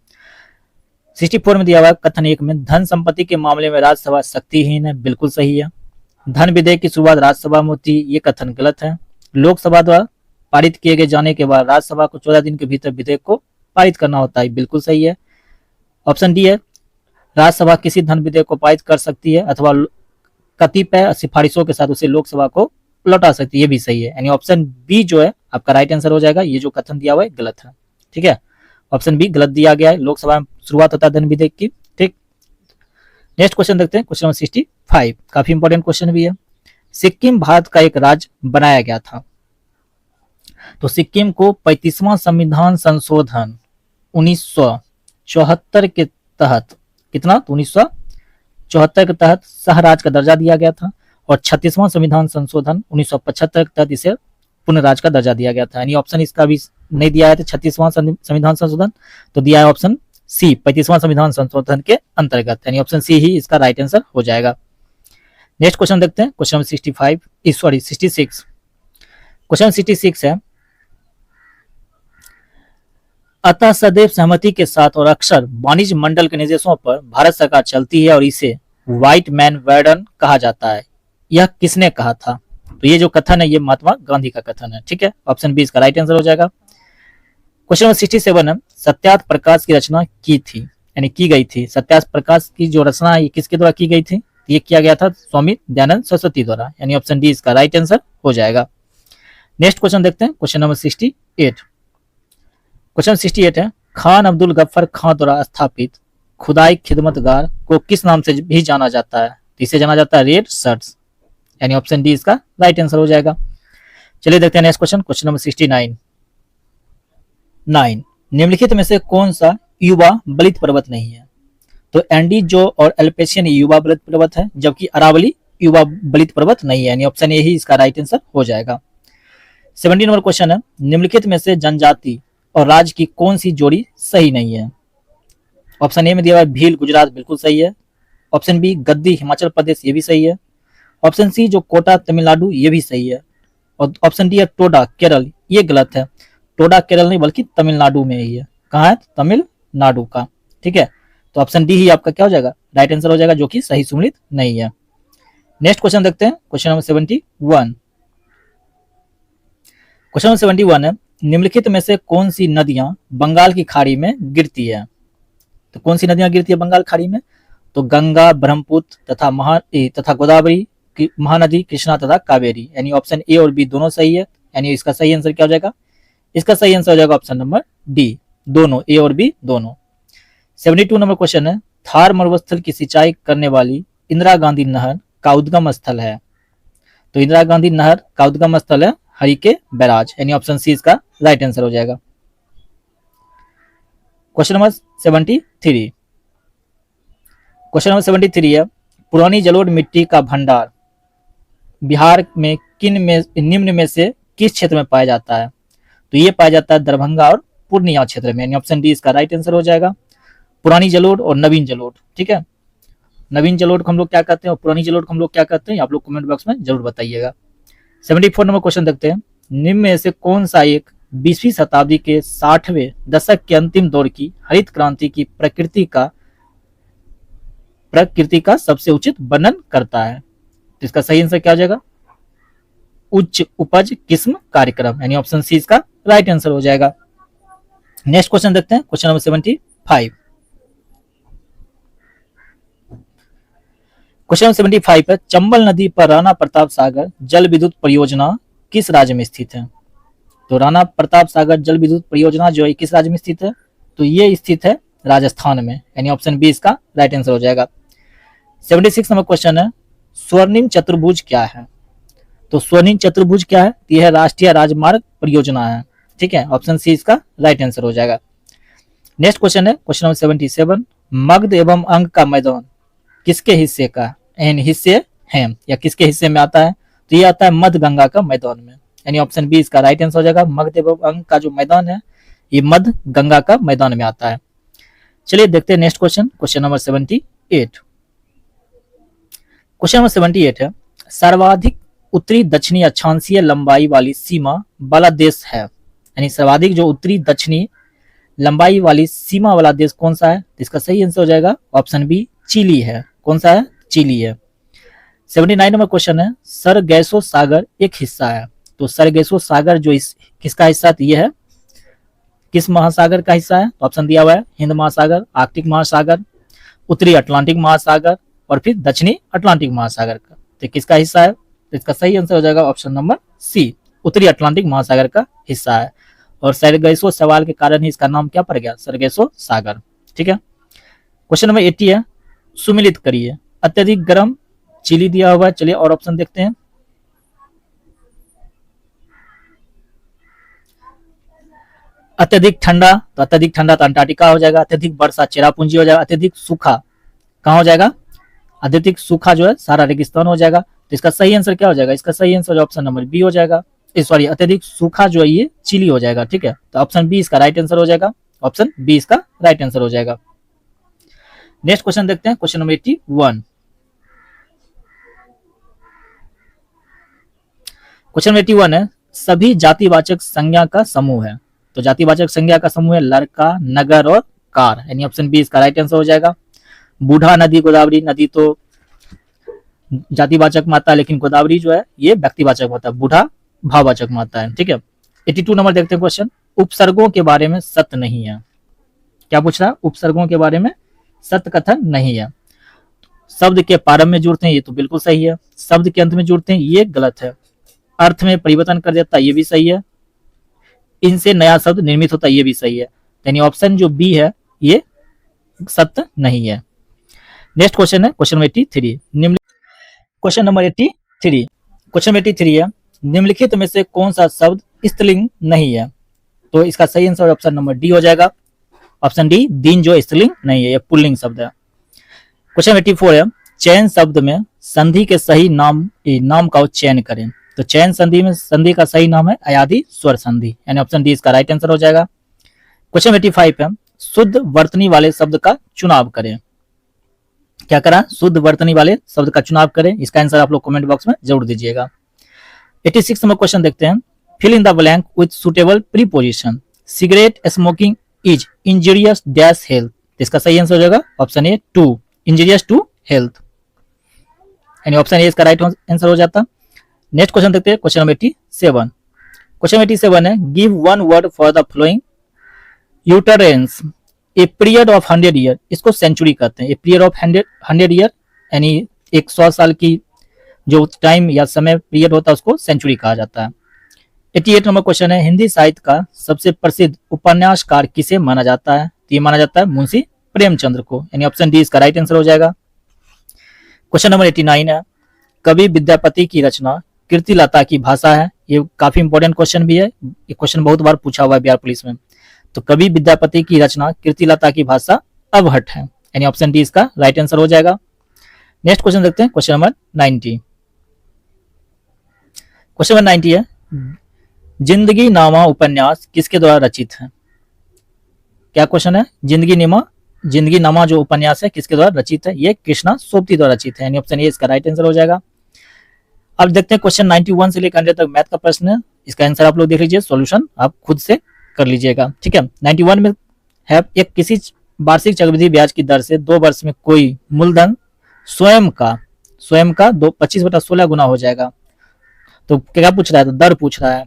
64 में दिया हुआ कथन 1 में धन संपत्ति के मामले में राज्यसभा शक्तिहीन है, बिल्कुल सही है। धन विधेयक की शुरुआत राज्यसभा में होती, ये कथन गलत है। लोकसभा द्वारा पारित किए गए जाने के बाद राज्यसभा को 14 दिन के भीतर विधेयक को पारित करना होता है, बिल्कुल सही है। ऑप्शन डी है, राज्यसभा किसी धन विधेयक को पारित कर सकती है अथवा कतिपय सिफारिशों के साथ उसे लोकसभा को लौटा सकती है, ये भी सही है, यानी ऑप्शन बी जो है आपका राइट आंसर हो जाएगा। ये जो कथन दिया हुआ है गलत है। ठीक है, ऑप्शन बी गलत दिया गया है, लोकसभा में शुरुआत होता है धन विधेयक की। ठीक, नेक्स्ट क्वेश्चन देखते हैं क्वेश्चन नंबर 65, काफी इंपॉर्टेंट क्वेश्चन भी है। सिक्किम भारत का एक राज्य बनाया गया था। तो सिक्किम को 35वां संविधान संशोधन 1974 के तहत, कितना, तो 1974 के तहत सह राज्य का दर्जा दिया गया था, और 36वां संविधान संशोधन 1975 के तहत इसे पूर्ण राज्य का दर्जा दिया गया था। यानी ऑप्शन इसका भी नहीं दिया है, तो 36वां संविधान संशोधन, तो दिया है ऑप्शन सी 35वां संविधान संशोधन के अंतर्गत, यानी ऑप्शन सी ही इसका राइट आंसर हो जाएगा। नेक्स्ट क्वेश्चन देखते हैं क्वेश्चन नंबर 66। क्वेश्चन 66 है, अतः सदैव सहमति के साथ और अक्सर वाणिज्य मंडल के निर्देशों पर भारत सरकार चलती है और इसे व्हाइट मैन वर्डन कहा जाता है, यह किसने कहा था। तो ये जो कथन है ये महात्मा गांधी का कथन है। ठीक है, ऑप्शन बी इसका राइट आंसर हो जाएगा। क्वेश्चन नंबर 67 है, सत्यार्थ प्रकाश की रचना की थी, यानी की गई थी। सत्यार्थ प्रकाश की जो रचना है ये किसके द्वारा की गई थी, ये किया गया था स्वामी दयानंद सरस्वती द्वारा, यानी ऑप्शन डी इसका राइट आंसर हो जाएगा। नेक्स्ट क्वेश्चन देखते हैं क्वेश्चन नंबर 68। क्वेश्चन 68 है, खान अब्दुल गफ्फार खान द्वारा स्थापित खुदाई खिदमतगार को किस नाम से भी जाना जाता है। तो इसे जाना जाता है रेड शर्ट्स, यानी ऑप्शन डी इसका राइट आंसर हो जाएगा। चलिए देखते हैं नेक्स्ट क्वेश्चन, क्वेश्चन नंबर 69। निम्नलिखित में से कौन सा युवा बलित पर्वत नहीं है। तो एंडी जो और एल्पेशियन युवा बलित पर्वत है, जबकि अरावली युवा बलित पर्वत नहीं है, यानी ऑप्शन ए ही इसका राइट आंसर हो जाएगा। 70 नंबर क्वेश्चन है, निम्नलिखित में से जनजाति और राज्य की कौन सी जोड़ी सही नहीं है। ऑप्शन ए में दिया हुआ है भील गुजरात, बिल्कुल सही है। ऑप्शन बी गद्दी हिमाचल प्रदेश, ये भी सही है। ऑप्शन सी जो कोटा तमिलनाडु, ये भी सही है। और ऑप्शन डी है टोडा केरल, ये गलत है। टोडा केरल नहीं बल्कि तमिलनाडु में ही है। कहाँ है, तमिलनाडु का। ठीक है, तो ऑप्शन डी ही आपका क्या हो जाएगा, राइट आंसर हो जाएगा, जो कि सही सुमेलित नहीं है। नेक्स्ट क्वेश्चन देखते हैं क्वेश्चन नंबर 71। क्वेश्चन नंबर 71 है, निम्नलिखित में से कौन सी नदियां बंगाल की खाड़ी में गिरती है। तो कौन सी नदियां गिरती है बंगाल खाड़ी में, तो गंगा, ब्रह्मपुत्र तथा गोदावरी, महानदी, कृष्णा तथा कावेरी, यानी ऑप्शन ए और बी दोनों सही है, यानी इसका सही आंसर क्या हो जाएगा, इसका सही आंसर हो जाएगा ऑप्शन नंबर डी, दोनों, ए और बी दोनों। 72 नंबर क्वेश्चन है, थार मरुस्थल की सिंचाई करने वाली इंदिरा गांधी नहर का उद्गम स्थल है। तो इंदिरा गांधी नहर का उद्गम स्थल है हरिके बैराज, यानी ऑप्शन सी इसका राइट आंसर हो जाएगा। Question number 73। क्वेश्चन नंबर 73 है, पुरानी जलोढ़ मिट्टी का भंडार बिहार में निम्न में से किस क्षेत्र में पाया जाता है। तो ये पाया जाता है दरभंगा और पूर्णिया क्षेत्र में, यानी ऑप्शन डी इसका राइट आंसर हो जाएगा। पुरानी जलोढ़ और नवीन जलोढ़, ठीक है, नवीन जलोढ़ को हम लोग क्या कहते हैं और पुरानी जलोढ़ को हम लोग क्या कहते हैं, आप लोग कमेंट बॉक्स में जरूर बताइएगा। 74 नंबर क्वेश्चन देखते हैं, निम्न में से कौन सा एक 20वीं शताब्दी के 60वें दशक के अंतिम दौर की हरित क्रांति की प्रकृति का सबसे उचित वर्णन करता है। तो इसका सही आंसर क्या हो जाएगा, उच्च उपज किस्म कार्यक्रम, यानी ऑप्शन सी इसका राइट आंसर हो जाएगा। नेक्स्ट क्वेश्चन देखते हैं क्वेश्चन नंबर 75। क्वेश्चन नंबर 75 है, चंबल नदी पर राणा प्रताप सागर जल विद्युत परियोजना किस राज्य में स्थित है। तो राणा प्रताप सागर जल विद्युत परियोजना जो है किस राज्य में स्थित है, तो ये स्थित है राजस्थान में, यानी ऑप्शन बी इसका राइट आंसर हो जाएगा। 76 नंबर क्वेश्चन है, स्वर्णिम चतुर्भुज क्या है? तो स्वर्णिम चतुर्भुज क्या है? यह राष्ट्रीय राजमार्ग परियोजना है। ठीक है, ऑप्शन सी इसका राइट आंसर हो जाएगा। नेक्स्ट क्वेश्चन है क्वेश्चन नंबर 77, मगध एवं अंग का मैदान किसके हिस्से का हिस्से है या किसके हिस्से में आता है? तो ये आता है मध्य गंगा का मैदान में, यानी ऑप्शन बी इसका राइट आंसर हो जाएगा। मगध एवं अंग का जो मैदान है ये मध्य गंगा का मैदान में आता है। चलिए देखते हैं next question, question number 78। Question number 78 है, सर्वाधिक उत्तरी दक्षिणी अक्षांशीय लंबाई वाली सीमा वाला देश है, यानी सर्वाधिक जो उत्तरी दक्षिणी लंबाई वाली सीमा वाला देश कौन सा है? इसका सही आंसर हो जाएगा ऑप्शन बी चिली है। कौन सा है? चिली है। 79 नंबर क्वेश्चन है, सरगैसो सागर एक हिस्सा है, तो सरगैसो सागर जो किसका हिस्सा है? ये है किस महासागर का हिस्सा है? तो ऑप्शन दिया हुआ है हिंद महासागर, आर्कटिक महासागर, उत्तरी अटलांटिक महासागर और फिर दक्षिणी अटलांटिक महासागर का। तो किसका हिस्सा है? तो इसका सही आंसर हो जाएगा ऑप्शन नंबर सी, उत्तरी अटलांटिक महासागर का हिस्सा है। और सरगैसो सवाल के कारण ही इसका नाम क्या पड़ गया? सरगैसो सागर। ठीक है, क्वेश्चन नंबर 80 है, सुमिलित करिए। अत्यधिक गर्म चिली दिया हुआ है, चलिए और ऑप्शन देखते हैं। अत्यधिक ठंडा, तो अत्यधिक ठंडा तो अंटार्कटिका हो जाएगा। अत्यधिक वर्षा चेरापूंजी हो जाएगा। अत्यधिक सूखा कहाँ हो जाएगा? अत्यधिक सूखा जो है सारा रेगिस्तान हो जाएगा। तो इसका सही आंसर क्या हो जाएगा? इसका सही आंसर ऑप्शन नंबर बी हो जाएगा। सॉरी, अत्यधिक सूखा जो है ये चिली हो जाएगा। ठीक है, तो ऑप्शन बी इसका राइट आंसर हो जाएगा। ऑप्शन बी इसका राइट आंसर हो जाएगा। नेक्स्ट क्वेश्चन देखते हैं, क्वेश्चन नंबर 81। क्वेश्चन नंबर 81 है, सभी जातिवाचक संज्ञा का समूह है, तो जातिवाचक संज्ञा का समूह है लड़का, नगर और कार, यानी ऑप्शन बी इसका राइट आंसर हो जाएगा। बूढ़ा नदी, गोदावरी नदी तो जातिवाचक माता है, लेकिन गोदावरी जो है ये व्यक्तिवाचक माता है, बूढ़ा भाववाचक माता है। ठीक है, 82 नंबर देखते हैं क्वेश्चन, उपसर्गों के बारे में सत्य नहीं है। क्या पूछ रहा है? उपसर्गों के बारे में सत्य कथन नहीं है। शब्द के प्रारंभ में जुड़ते हैं, ये तो बिल्कुल सही है। शब्द के अंत में जुड़ते हैं, ये गलत है। अर्थ में परिवर्तन कर देता है, ये भी सही है। इनसे नया शब्द निर्मित होता है, ये भी सही है। यानी ऑप्शन जो बी है ये सत्य नहीं है। नेक्स्ट क्वेश्चन है question number 83। Question number 83, question number 83 है, निम्नलिखित में से कौन सा शब्द स्त्रीलिंग नहीं है? तो इसका सही आंसर ऑप्शन नंबर डी हो जाएगा। ऑप्शन डी, दिन जो स्त्रीलिंग नहीं है, ये पुल्लिंग शब्द है। क्वेश्चन 84 है, चयन शब्द में संधि के सही नाम का चयन करें। तो चयन संधि में संधि का सही नाम है अयादि स्वर संधि, यानी ऑप्शन डी इसका राइट आंसर हो जाएगा। क्वेश्चन 85 है, शुद्ध वर्तनी वाले शब्द का चुनाव करें। क्या करा? शुद्ध वर्तनी वाले शब्द का चुनाव करें। इसका आंसर आप लोग कमेंट बॉक्स में जरूर दीजिएगा। 86 नंबर क्वेश्चन देखते हैं, fill in the blank with suitable preposition. Cigarette smoking is injurious dash health. इसका सही आंसर हो जाएगा option A, to, injurious to health, यानी ऑप्शन ए इसका राइट आंसर हो जाता। नेक्स्ट क्वेश्चन देखते हैं, क्वेश्चन नंबर 87। क्वेश्चन 87 है, give one word for the following utterance a period of 100 year. इसको सेंचुरी कहते हैं। ए पीरियड ऑफ 100 ईयर, यानी 100 साल की जो टाइम या समय पीरियड होता है उसको सेंचुरी कहा जाता है। 88 नंबर क्वेश्चन है, हिंदी साहित्य का सबसे प्रसिद्ध उपन्यासकार किसे माना जाता है? तो ये माना जाता है मुंशी प्रेमचंद्र को, यानी ऑप्शन डी इसका राइट आंसर हो जाएगा। क्वेश्चन नंबर 89 है, कवि विद्यापति की रचना कीर्तिलता की भाषा है। ये काफी इंपॉर्टेंट क्वेश्चन भी है, ये क्वेश्चन बहुत बार पूछा हुआ है बिहार पुलिस में। तो कवि विद्यापति की रचना कीर्तिलता की भाषा अवहट है, यानी ऑप्शन डी इसका राइट आंसर हो जाएगा। नेक्स्ट क्वेश्चन देखते हैं, क्वेश्चन नंबर 90। क्वेश्चन नंबर 90 है, जिंदगी नामा उपन्यास किसके द्वारा रचित है? क्या क्वेश्चन है? जिंदगी नामा जो उपन्यास है किसके द्वारा रचित है? ये कृष्णा सोबती द्वारा रचित है, यानी ऑप्शन ए इसका राइट आंसर हो जाएगा। अब देखते हैं क्वेश्चन 91 से लेकर 100 तक मैथ का प्रश्न है। इसका आंसर आप लोग देख लीजिए, सॉल्यूशन आप खुद से कर लीजिएगा। ठीक है, 91 में है, एक किसी वार्षिक चक्रवृद्धि ब्याज की दर से 2 वर्ष में कोई मूलधन स्वयं का 25/16 गुना हो जाएगा। तो क्या पूछ रहा है? तो दर पूछ रहा है,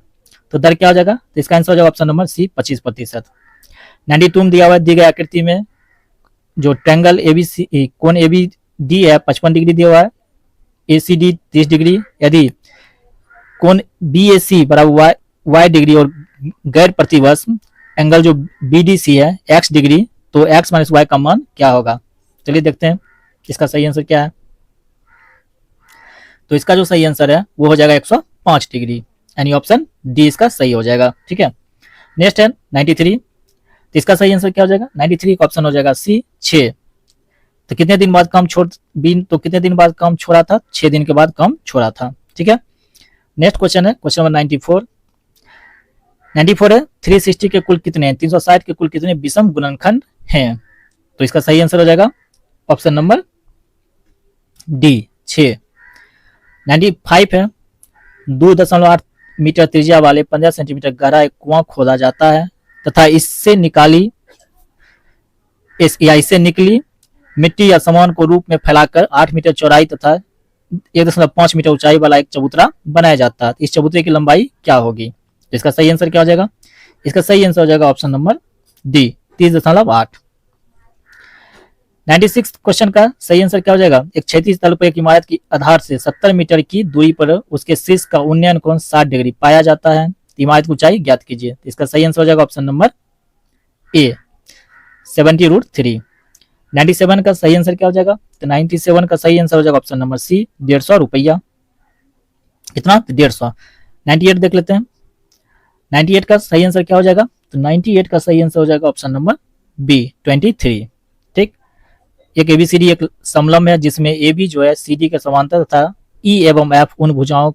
तो दर क्या हो जाएगा? तो इसका आंसर हो जाएगा ऑप्शन नंबर सी, 25%। 92 दिया हुआ है, दी गई आकृति में जो ट्रायंगल एबीसी कोण एबीडी है 55 डिग्री दिया हुआ है, एसीडी 30 डिग्री। यदि कोण बीएसी बराबर y डिग्री और गैर प्रतिवर्ष एंगल जो बीडीसी है x डिग्री, तो x माइनस y का मान क्या होगा? चलिए देखते हैं इसका सही आंसर क्या है। तो इसका जो सही आंसर है वो हो जाएगा 105 डिग्री, यानी ऑप्शन डी इसका सही हो जाएगा। ठीक है, नेक्स्ट है 93, तो इसका सही आंसर क्या हो जाएगा? 93 का ऑप्शन हो जाएगा सी 6। तो कितने दिन बाद काम छोड़ तो कितने दिन बाद काम छोड़ा था? 6 दिन के बाद काम छोड़ा था। ठीक है, नेक्स्ट क्वेश्चन है क्वेश्चन नंबर 94। 94 है 360 के कुल कितने हैं? 360 के कुल कितने विषम गुणनखंड हैं? तो इसका सही आंसर हो जाएगा ऑप्शन नंबर डी 6। 95 है 2.8 मीटर त्रिज्या वाले 15 सेंटीमीटर गहरा एक कुआं खोदा जाता है तथा इससे निकली मिट्टी या सामान को रूप में फैलाकर 8 मीटर चौड़ाई तथा 1.5 मीटर ऊंचाई वाला एक चबूतरा बनाया जाता है। इस चबूतरे की लंबाई क्या होगी? तो इसका सही आंसर क्या हो जाएगा? इसका सही आंसर हो जाएगा ऑप्शन नंबर डी 30.8। 96 क्वेश्चन का सही आंसर क्या हो जाएगा? एक क्षैतिज तल पर एक इमारत की आधार से 70 मीटर की दूरी पर उसके शीर्ष का उन्नयन कोण 60 डिग्री पाया जाता है। इमारत की ऊंचाई ज्ञात कीजिए। इसका सही आंसर हो जाएगा ऑप्शन नंबर ए 70√3। 97 का सही आंसर क्या हो जाएगा? तो 97 का सही आंसर हो जाएगा ऑप्शन नंबर सी 150 रुपया। कितना? 150। 98 देख लेते हैं। 98 का सही आंसर क्या हो जाएगा? तो 98 का सही आंसर हो जाएगा ऑप्शन नंबर बी 23। ठीक, एक एबीसीडी एक समलंब है जिसमें ए बी जो है सी डी के समांतर तथा ई एवं एफ उन भुजाओं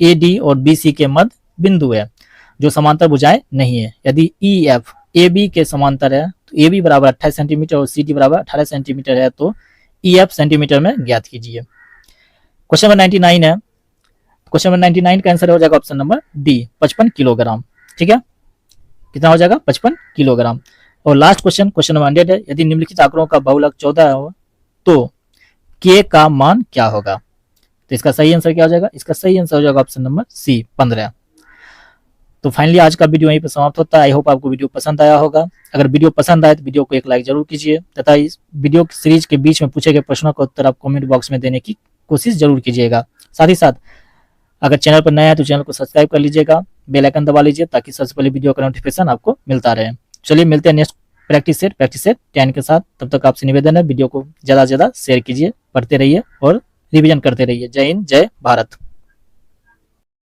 ए डी और बी सी के मध्य बिंदु है जो समांतर भुजाएं नहीं है। यदि ई एफ ए बी के समांतर है तो ए बी बराबर 28 सेंटीमीटर और सी डी बराबर 18 सेंटीमीटर है, तो ई एफ सेंटीमीटर में ज्ञात कीजिए। क्वेश्चन नंबर 99 है। क्वेश्चन नंबर 99 का आंसर हो जाएगा ऑप्शन नंबर डी 55 किलोग्राम। ठीक है, कितना हो जाएगा? 55 किलोग्राम। और लास्ट क्वेश्चन क्वेश्चन नंबर 100 है। यदि निम्नलिखित आंकड़ों का बहुलक 14 हो तो के का मान क्या होगा? तो इसका सही आंसर क्या हो जाएगा? इसका सही आंसर हो जाएगा ऑप्शन नंबर सी 15। तो फाइनली आज का वीडियो यहीं पर समाप्त होता है। आई होप आपको वीडियो पसंद आया होगा। अगर वीडियो पसंद आए तो वीडियो को एक लाइक जरूर कीजिए तथा इस वीडियो सीरीज के बीच में पूछे गए प्रश्नों का उत्तर आप कमेंट बॉक्स में देने की कोशिश जरूर कीजिएगा। साथ ही साथ अगर चैनल पर नया है तो चैनल को सब्सक्राइब कर लीजिएगा, बेल आइकन दबा लीजिए ताकि सबसे पहले वीडियो का नोटिफिकेशन आपको मिलता रहे। चलिए मिलते हैं नेक्स्ट प्रैक्टिस सेट 10 के साथ। तब तक आपसे निवेदन है वीडियो को ज़्यादा से ज़्यादा शेयर कीजिए, पढ़ते रहिए और रिवीजन करते रहिए। जय हिंद, जय भारत।